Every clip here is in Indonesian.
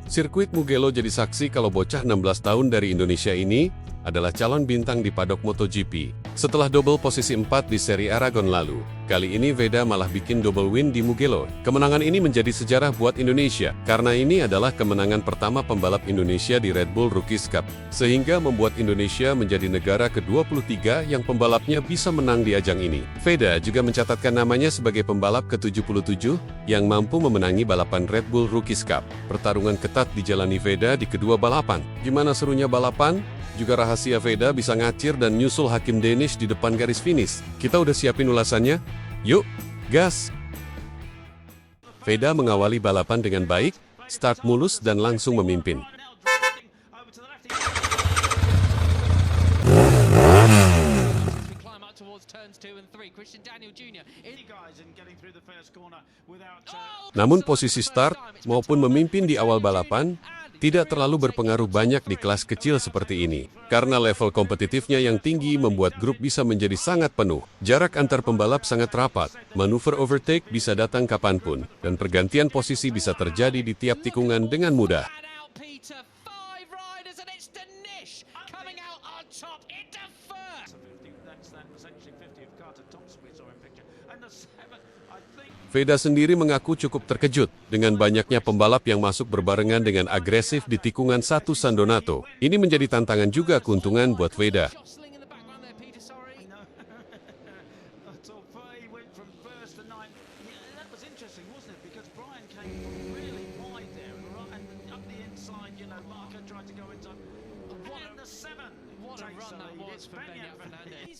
Sirkuit Mugello jadi saksi kalau bocah 16 tahun dari Indonesia ini adalah calon bintang di padok MotoGP. Setelah double posisi 4 di seri Aragon lalu, kali ini Veda malah bikin double win di Mugello. Kemenangan ini menjadi sejarah buat Indonesia, karena ini adalah kemenangan pertama pembalap Indonesia di Red Bull Rookies Cup, sehingga membuat Indonesia menjadi negara ke-23 yang pembalapnya bisa menang di ajang ini. Veda juga mencatatkan namanya sebagai pembalap ke-77 yang mampu memenangi balapan Red Bull Rookies Cup. Pertarungan ketat dijalani Veda di kedua balapan. Gimana serunya balapan? Juga rahasia Veda bisa ngacir dan nyusul Hakim Danish di depan garis finish. Kita udah siapin ulasannya? Yuk, gas! Veda mengawali balapan dengan baik, start mulus dan langsung memimpin. Namun posisi start maupun memimpin di awal balapan tidak terlalu berpengaruh banyak di kelas kecil seperti ini. Karena level kompetitifnya yang tinggi membuat grup bisa menjadi sangat penuh. Jarak antar pembalap sangat rapat, manuver overtake bisa datang kapanpun, dan pergantian posisi bisa terjadi di tiap tikungan dengan mudah. Veda sendiri mengaku cukup terkejut dengan banyaknya pembalap yang masuk berbarengan dengan agresif di tikungan 1 San Donato. Ini menjadi tantangan juga keuntungan buat Veda.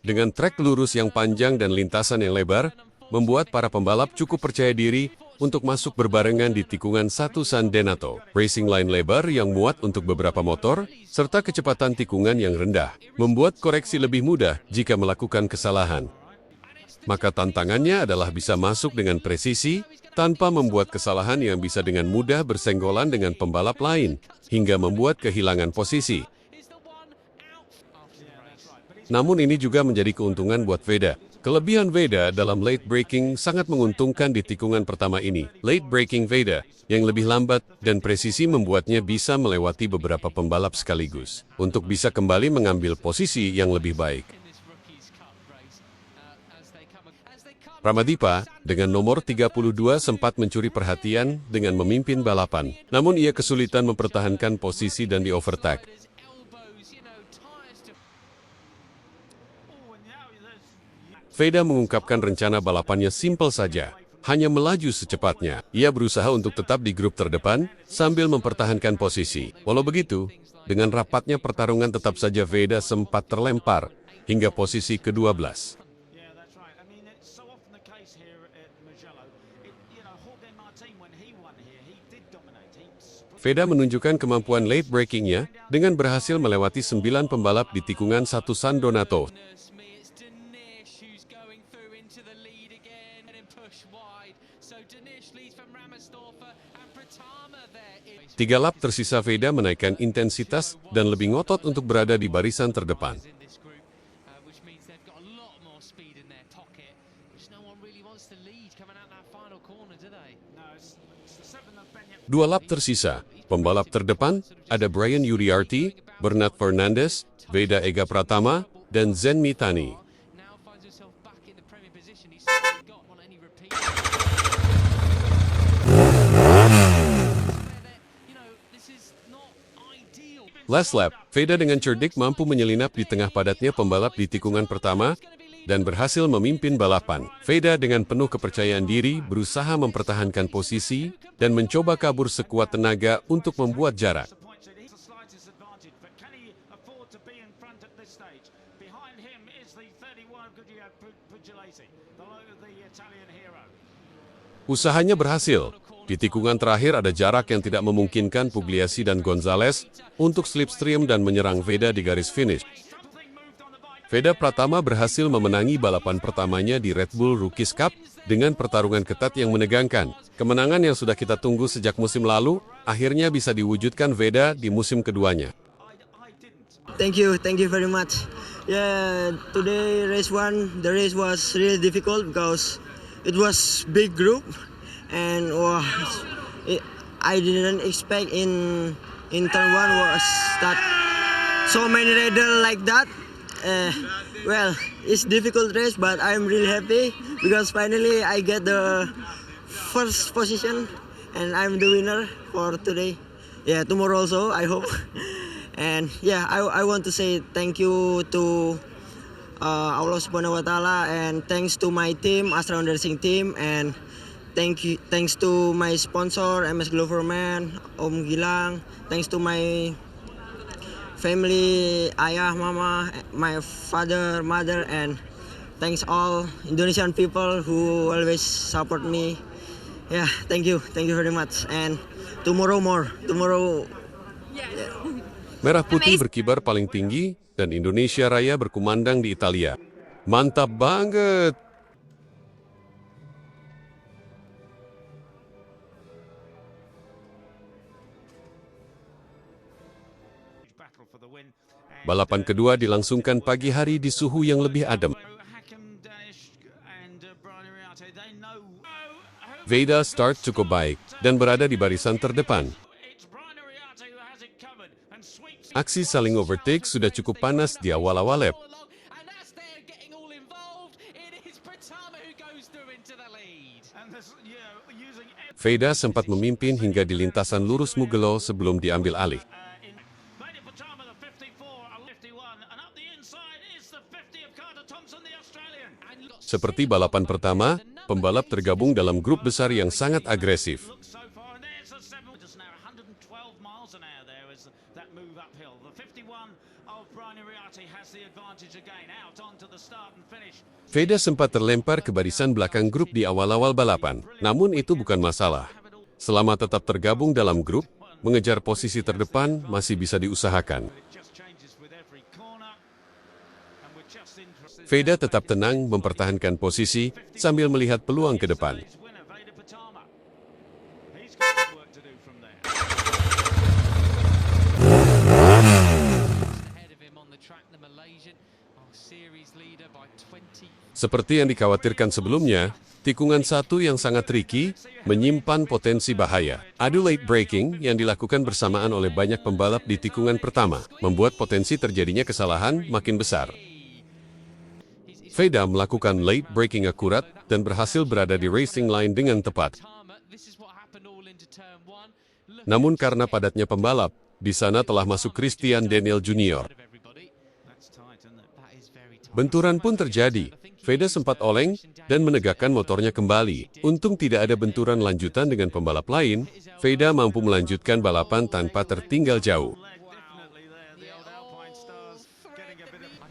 Dengan trek lurus yang panjang dan lintasan yang lebar, membuat para pembalap cukup percaya diri untuk masuk berbarengan di tikungan 1 San Donato. Racing line lebar yang muat untuk beberapa motor, serta kecepatan tikungan yang rendah, membuat koreksi lebih mudah jika melakukan kesalahan. Maka tantangannya adalah bisa masuk dengan presisi, tanpa membuat kesalahan yang bisa dengan mudah bersenggolan dengan pembalap lain, hingga membuat kehilangan posisi. Namun ini juga menjadi keuntungan buat Veda. Kelebihan Veda dalam late braking sangat menguntungkan di tikungan pertama ini. Late braking Veda yang lebih lambat dan presisi membuatnya bisa melewati beberapa pembalap sekaligus untuk bisa kembali mengambil posisi yang lebih baik. Pramadipa dengan nomor 32 sempat mencuri perhatian dengan memimpin balapan. Namun ia kesulitan mempertahankan posisi dan di overtake. Veda mengungkapkan rencana balapannya simpel saja, hanya melaju secepatnya. Ia berusaha untuk tetap di grup terdepan sambil mempertahankan posisi. Walau begitu, dengan rapatnya pertarungan tetap saja Veda sempat terlempar hingga posisi ke-12. Veda menunjukkan kemampuan late braking-nya dengan berhasil melewati 9 pembalap di tikungan 1 San Donato. 3 lap tersisa Veda menaikkan intensitas dan lebih ngotot untuk berada di barisan terdepan. 2 lap tersisa. Pembalap terdepan ada Brian Uriarty, Bernard Fernandez, Veda Ega Pratama, dan Zen Mitani. Last lap, Veda dengan cerdik mampu menyelinap di tengah padatnya pembalap di tikungan pertama dan berhasil memimpin balapan. Veda dengan penuh kepercayaan diri berusaha mempertahankan posisi dan mencoba kabur sekuat tenaga untuk membuat jarak. Usahanya berhasil. Di tikungan terakhir ada jarak yang tidak memungkinkan Pugliasi dan Gonzalez untuk slipstream dan menyerang Veda di garis finish. Veda Pratama berhasil memenangi balapan pertamanya di Red Bull Rookies Cup dengan pertarungan ketat yang menegangkan. Kemenangan yang sudah kita tunggu sejak musim lalu, akhirnya bisa diwujudkan Veda di musim keduanya. Thank you very much. Yeah, today race 1, the race was really difficult because it was big group. And I didn't expect in turn one was that so many rider like that. Well, it's difficult race, but I'm really happy because finally I get the first position and I'm the winner for today. Yeah, tomorrow also I hope. And yeah, I want to say thank you to Allah Subhanahu Wa Taala, and thanks to my team, Astra Racing team, and thanks to my sponsor MS Gloverman, Om Gilang, thanks to my family, ayah, mama, my father, mother, and thanks all Indonesian people who always support me. Yeah, thank you very much. And tomorrow more. Merah putih berkibar paling tinggi dan Indonesia Raya berkumandang di Italia. Mantap banget! Balapan kedua dilangsungkan pagi hari di suhu yang lebih adem. Veda start cukup baik dan berada di barisan terdepan. Aksi saling overtake sudah cukup panas di awal-awal lap. Veda sempat memimpin hingga di lintasan lurus Mugello sebelum diambil alih. Seperti balapan pertama, pembalap tergabung dalam grup besar yang sangat agresif. Veda sempat terlempar ke barisan belakang grup di awal-awal balapan, namun itu bukan masalah. Selama tetap tergabung dalam grup, mengejar posisi terdepan masih bisa diusahakan. Veda tetap tenang mempertahankan posisi sambil melihat peluang ke depan. Seperti yang dikhawatirkan sebelumnya, tikungan satu yang sangat tricky menyimpan potensi bahaya. Adu late braking yang dilakukan bersamaan oleh banyak pembalap di tikungan pertama membuat potensi terjadinya kesalahan makin besar. Veda melakukan late braking akurat dan berhasil berada di racing line dengan tepat. Namun karena padatnya pembalap, di sana telah masuk Christian Daniel Jr. Benturan pun terjadi. Veda sempat oleng dan menegakkan motornya kembali. Untung tidak ada benturan lanjutan dengan pembalap lain, Veda mampu melanjutkan balapan tanpa tertinggal jauh.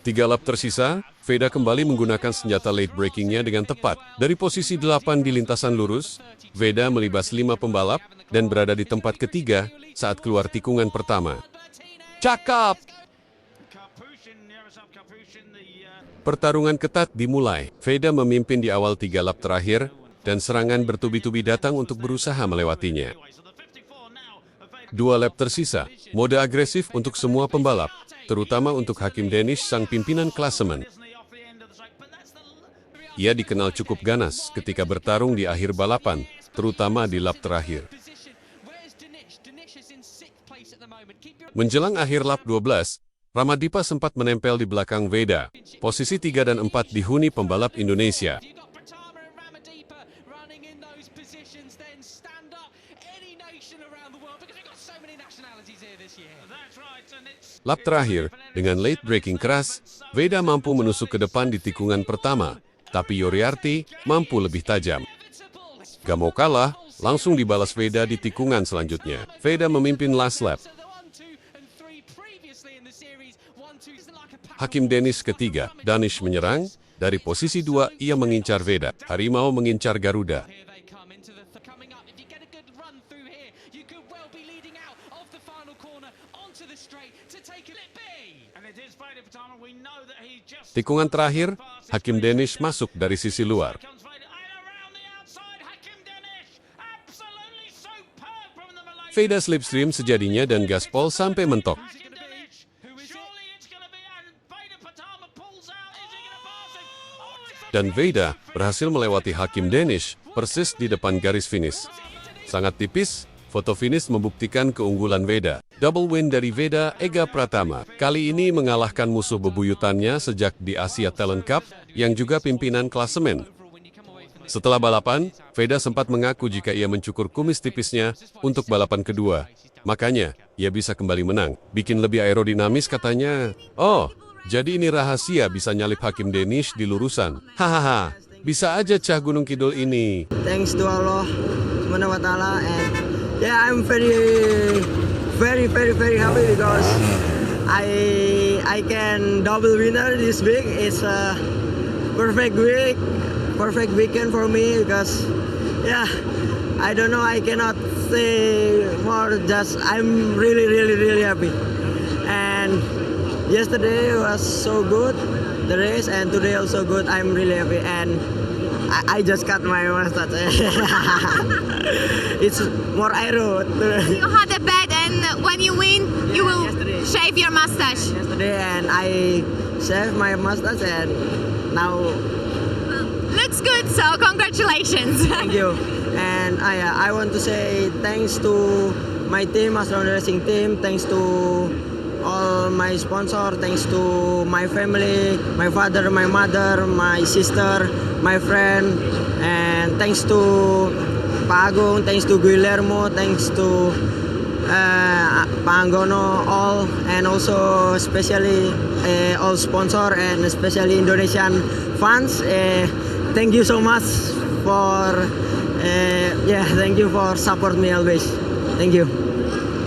3 lap tersisa, Veda kembali menggunakan senjata late braking-nya dengan tepat. Dari posisi 8 di lintasan lurus, Veda melibas 5 pembalap dan berada di tempat ketiga saat keluar tikungan pertama. Cakap! Pertarungan ketat dimulai. Veda memimpin di awal 3 lap terakhir dan serangan bertubi-tubi datang untuk berusaha melewatinya. 2 lap tersisa, mode agresif untuk semua pembalap, terutama untuk Hakim Danish sang pimpinan klasemen. Ia dikenal cukup ganas ketika bertarung di akhir balapan, terutama di lap terakhir. Menjelang akhir lap 12, Ramadipa sempat menempel di belakang Veda. Posisi 3 dan 4 dihuni pembalap Indonesia. Lap terakhir, dengan late braking keras, Veda mampu menusuk ke depan di tikungan pertama, tapi Yoriarty mampu lebih tajam. Gak mau kalah, langsung dibalas Veda di tikungan selanjutnya. Veda memimpin last lap. Hakim Danish ketiga, Danish menyerang. Dari posisi 2, ia mengincar Veda. Harimau mengincar Garuda. Tikungan terakhir, Hakim Danish masuk dari sisi luar. Veda slipstream sejadinya dan gaspol sampai mentok. Dan Veda berhasil melewati Hakim Danish persis di depan garis finish. Sangat tipis, Foto finish membuktikan keunggulan Veda. Double win dari Veda Ega Pratama. Kali ini mengalahkan musuh bebuyutannya sejak di Asia Talent Cup, yang juga pimpinan klasemen. Setelah balapan, Veda sempat mengaku jika ia mencukur kumis tipisnya untuk balapan kedua. Makanya, ia bisa kembali menang. Bikin lebih aerodinamis katanya. Oh, jadi ini rahasia bisa nyalip Hakim Danish di lurusan. Hahaha, bisa aja Cah Gunung Kidul ini. Thanks to Allah Subhanahu wa Ta'ala, and yeah, I'm very happy because I can double winner this week. It's a perfect weekend for me because yeah, I don't know, I cannot say more. Just I'm really happy. And yesterday was so good, the race, and today also good. I'm really happy, and I just cut my mustache. It's more aero. You had a bet, and when you win, you will yesterday. shave your mustache. Yesterday, and I shaved my mustache, and now Looks good, so congratulations. thank you. And I want to say thanks to my team, Astron Racing team. Thanks to all my sponsor. Thanks to my family, my father, my mother, my sister, my friend, and thanks to Pak Agung, thanks to Guillermo, thanks to Pak Anggono, all, and also especially all sponsor and especially Indonesian fans. Thank you so much for thank you for support me always. Thank you.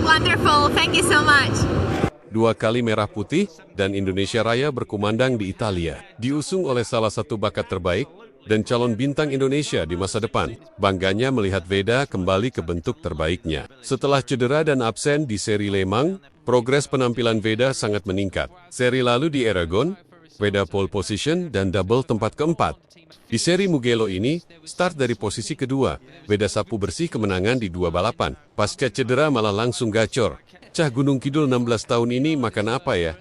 Wonderful, thank you so much. 2 kali merah putih dan Indonesia Raya berkumandang di Italia. Diusung oleh salah satu bakat terbaik dan calon bintang Indonesia di masa depan. Bangganya melihat Veda kembali ke bentuk terbaiknya. Setelah cedera dan absen di seri Le Mans, progres penampilan Veda sangat meningkat. Seri lalu di Aragon, Veda pole position dan double tempat keempat. Di seri Mugello ini, start dari posisi kedua. Veda sapu bersih kemenangan di 2 balapan. Pasca cedera malah langsung gacor. Cah Gunung Kidul 16 tahun ini makan apa ya?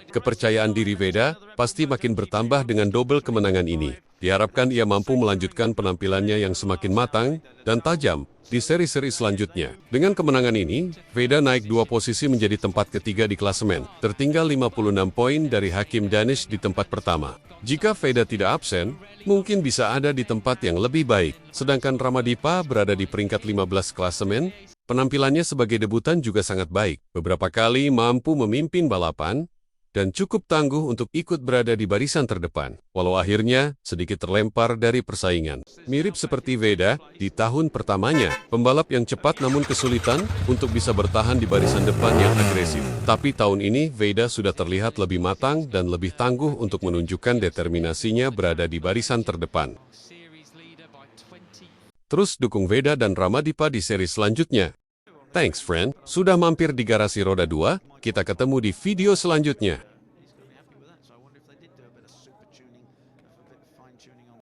Kepercayaan diri Veda pasti makin bertambah dengan double kemenangan ini. Diharapkan ia mampu melanjutkan penampilannya yang semakin matang dan tajam di seri-seri selanjutnya. Dengan kemenangan ini, Veda naik 2 posisi menjadi tempat ketiga di klasemen, tertinggal 56 poin dari Hakim Danish di tempat pertama. Jika Veda tidak absen, mungkin bisa ada di tempat yang lebih baik. Sedangkan Ramadipa berada di peringkat 15 klasemen, penampilannya sebagai debutan juga sangat baik. Beberapa kali mampu memimpin balapan, dan cukup tangguh untuk ikut berada di barisan terdepan, walau akhirnya sedikit terlempar dari persaingan. Mirip seperti Veda di tahun pertamanya, pembalap yang cepat namun kesulitan untuk bisa bertahan di barisan depan yang agresif. Tapi tahun ini Veda sudah terlihat lebih matang dan lebih tangguh untuk menunjukkan determinasinya berada di barisan terdepan. Terus dukung Veda dan Ramadipa di seri selanjutnya. Thanks friend, sudah mampir di Garasi Roda 2, kita ketemu di video selanjutnya.